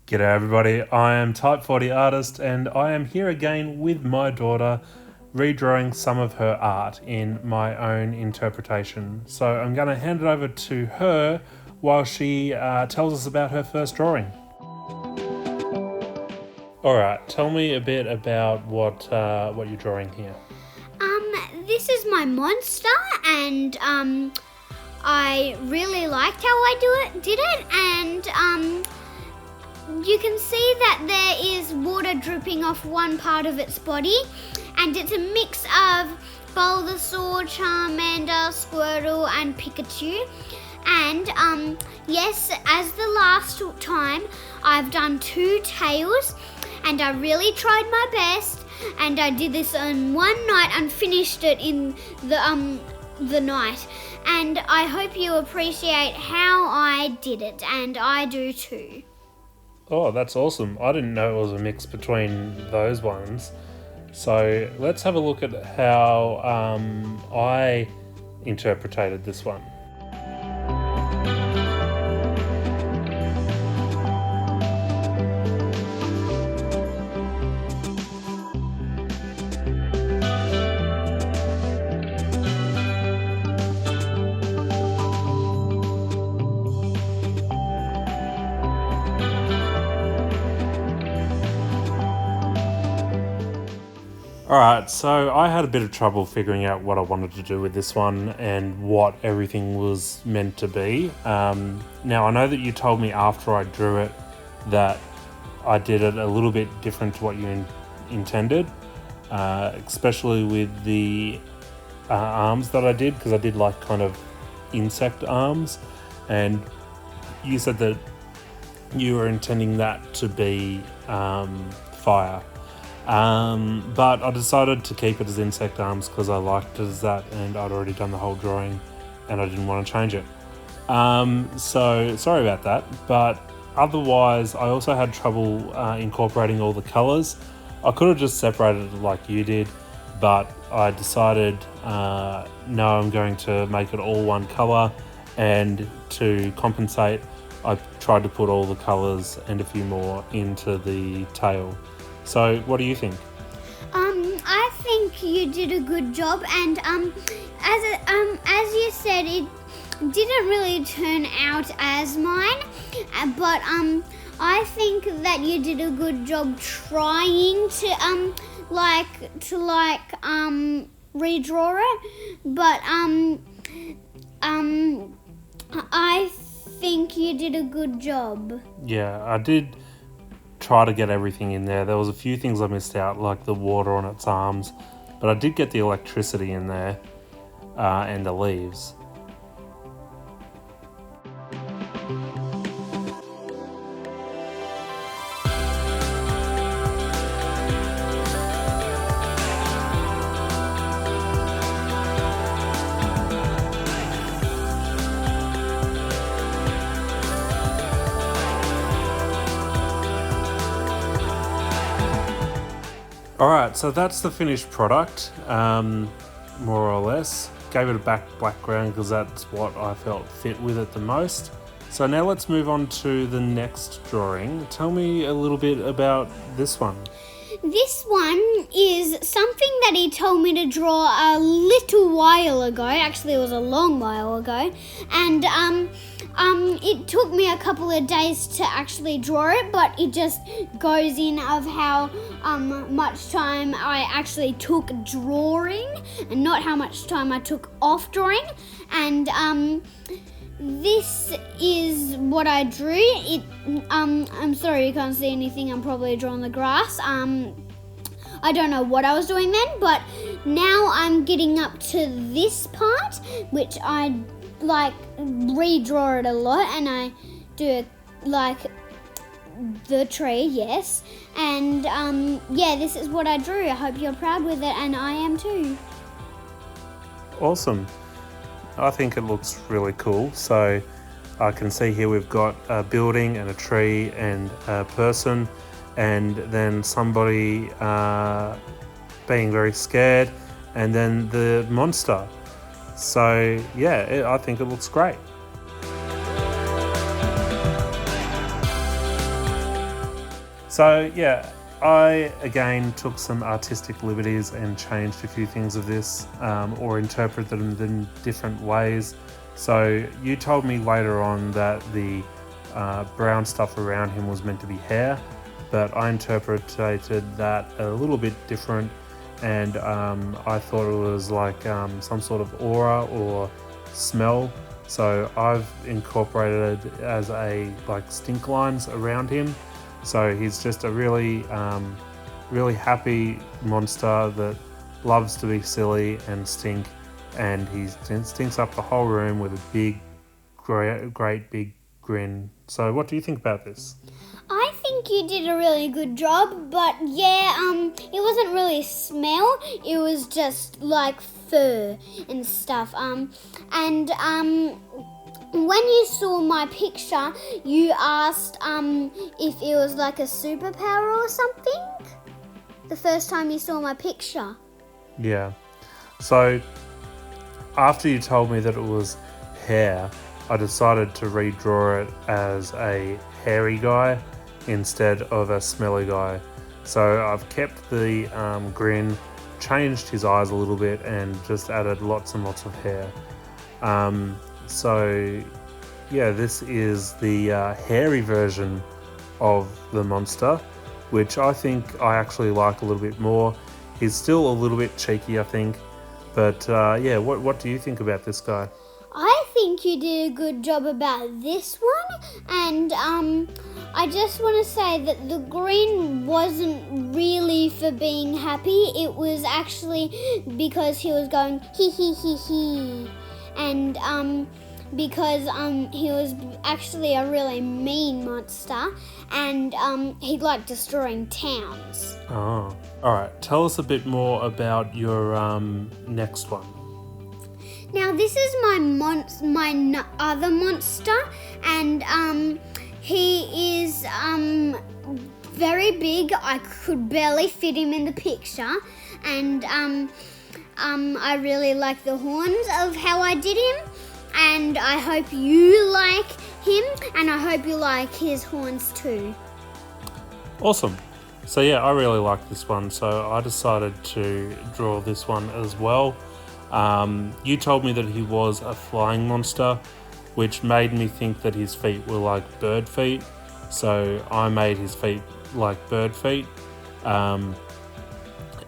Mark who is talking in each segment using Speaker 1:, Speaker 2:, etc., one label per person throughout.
Speaker 1: G'day everybody, I am Type 40 Artist and I am here again with my daughter redrawing some of her art in my own interpretation. So I'm going to hand it over to her while she tells us about her first drawing. Alright, tell me a bit about what you're drawing here.
Speaker 2: This is my monster, and I really liked how I did it, and you can see that there is water dripping off one part of its body, and it's a mix of Bulbasaur, Charmander, Squirtle, and Pikachu. And yes, as the last time, I've done 2 tails, and I really tried my best. And I did this on one night and finished it in the night. And I hope you appreciate how I did it, and I do too.
Speaker 1: Oh, that's awesome. I didn't know it was a mix between those ones. So let's have a look at how I interpreted this one. Alright, so I had a bit of trouble figuring out what I wanted to do with this one and what everything was meant to be. Now, I know that you told me after I drew it that I did it a little bit different to what you intended, especially with the arms that I did, because I did like kind of insect arms, and you said that you were intending that to be fire. But I decided to keep it as insect arms because I liked it as that, and I'd already done the whole drawing and I didn't want to change it. So sorry about that, but otherwise I also had trouble incorporating all the colours. I could have just separated it like you did, but I decided no, I'm going to make it all one colour, and to compensate I tried to put all the colours and a few more into the tail. So, what do you think?
Speaker 2: I think you did a good job, and as you said, it didn't really turn out as mine, but I think that you did a good job trying to redraw it, but I think you did a good job.
Speaker 1: Yeah, I did try to get everything in there. There was a few things I missed out, like the water on its arms, but I did get the electricity in there and the leaves. Alright, so that's the finished product, more or less. Gave it a background because that's what I felt fit with it the most. So now let's move on to the next drawing. Tell me a little bit about this one.
Speaker 2: This one is something that he told me to draw a little while ago. Actually, it was a long while ago. And it took me a couple of days to actually draw it, but it just goes in of how much time I actually took drawing and not how much time I took off drawing. And this is what I drew. I'm sorry you can't see anything. I'm probably drawing the grass. I don't know what I was doing then, but now I'm getting up to this part, which I redraw it a lot, and I do the tree, yes. And yeah, this is what I drew. I hope you're proud with it, and I am too.
Speaker 1: Awesome. I think it looks really cool. So I can see here we've got a building and a tree and a person, and then somebody being very scared, and then the monster. So yeah, I think it looks great. So yeah, I again took some artistic liberties and changed a few things of this, or interpreted them in different ways. So you told me later on that the brown stuff around him was meant to be hair, but I interpreted that a little bit different, and I thought it was like some sort of aura or smell. So I've incorporated it as a like stink lines around him. So he's just a really happy monster that loves to be silly and stink, and he stinks up the whole room with a big, great big grin. So what do you think about this?
Speaker 2: I think you did a really good job, but yeah, it wasn't really smell. It was just like fur and stuff. When you saw my picture, you asked if it was like a superpower or something. The first time you saw my picture.
Speaker 1: Yeah. So after you told me that it was hair, I decided to redraw it as a hairy guy instead of a smelly guy. So I've kept the grin, changed his eyes a little bit, and just added lots and lots of hair. So yeah, this is the hairy version of the monster, which I think I actually like a little bit more. He's still a little bit cheeky, I think, but yeah, what do you think about this guy?
Speaker 2: I think you did a good job about this one, and I just want to say that the grin wasn't really for being happy. It was actually because he was going hee hee hee hee, and because he was actually a really mean monster, and he liked destroying towns.
Speaker 1: Oh, all right. Tell us a bit more about your next one.
Speaker 2: Now this is my other monster, and he is very big. I could barely fit him in the picture, and I really like the horns of how I did him, and I hope you like him, and I hope you like his horns too.
Speaker 1: Awesome. So yeah, I really like this one, so I decided to draw this one as well. You told me that he was a flying monster, which made me think that his feet were like bird feet, so I made his feet like bird feet, and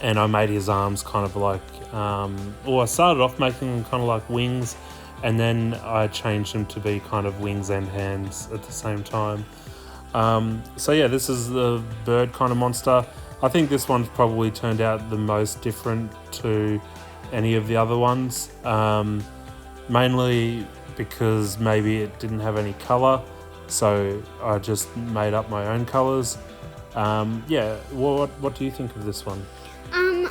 Speaker 1: I made his arms kind of like, I started off making them kind of like wings, and then I changed them to be kind of wings and hands at the same time. So yeah, this is the bird kind of monster. I think this one's probably turned out the most different to any of the other ones, mainly because maybe it didn't have any colour, so I just made up my own colours. Yeah, what do you think of this one?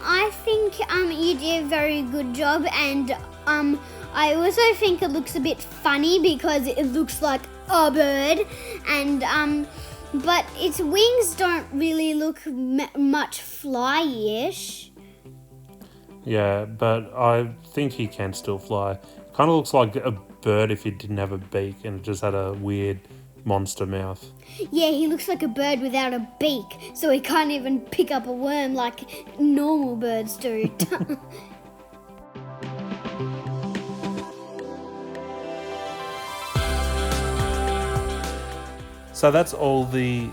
Speaker 2: I think you did a very good job, and I also think it looks a bit funny because it looks like a bird, and but its wings don't really look much fly-ish.
Speaker 1: Yeah, but I think he can still fly. Kind of looks like a bird if he didn't have a beak and just had a weird monster mouth.
Speaker 2: Yeah, he looks like a bird without a beak, so he can't even pick up a worm like normal birds do.
Speaker 1: So that's all the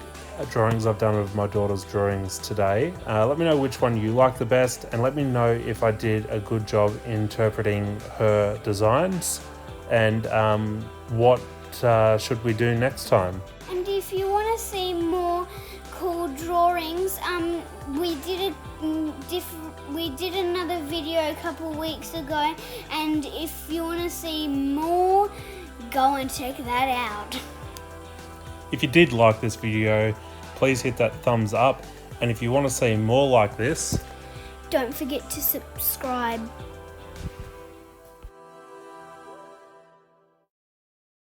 Speaker 1: drawings I've done of my daughter's drawings today. Let me know which one you like the best, and let me know if I did a good job interpreting her designs, and what should we do next time.
Speaker 2: And if you want to see more cool drawings, we did another video a couple weeks ago, and if you want to see more, go and check that out.
Speaker 1: If you did like this video, please hit that thumbs up, and if you want to see more like this,
Speaker 2: don't forget to subscribe.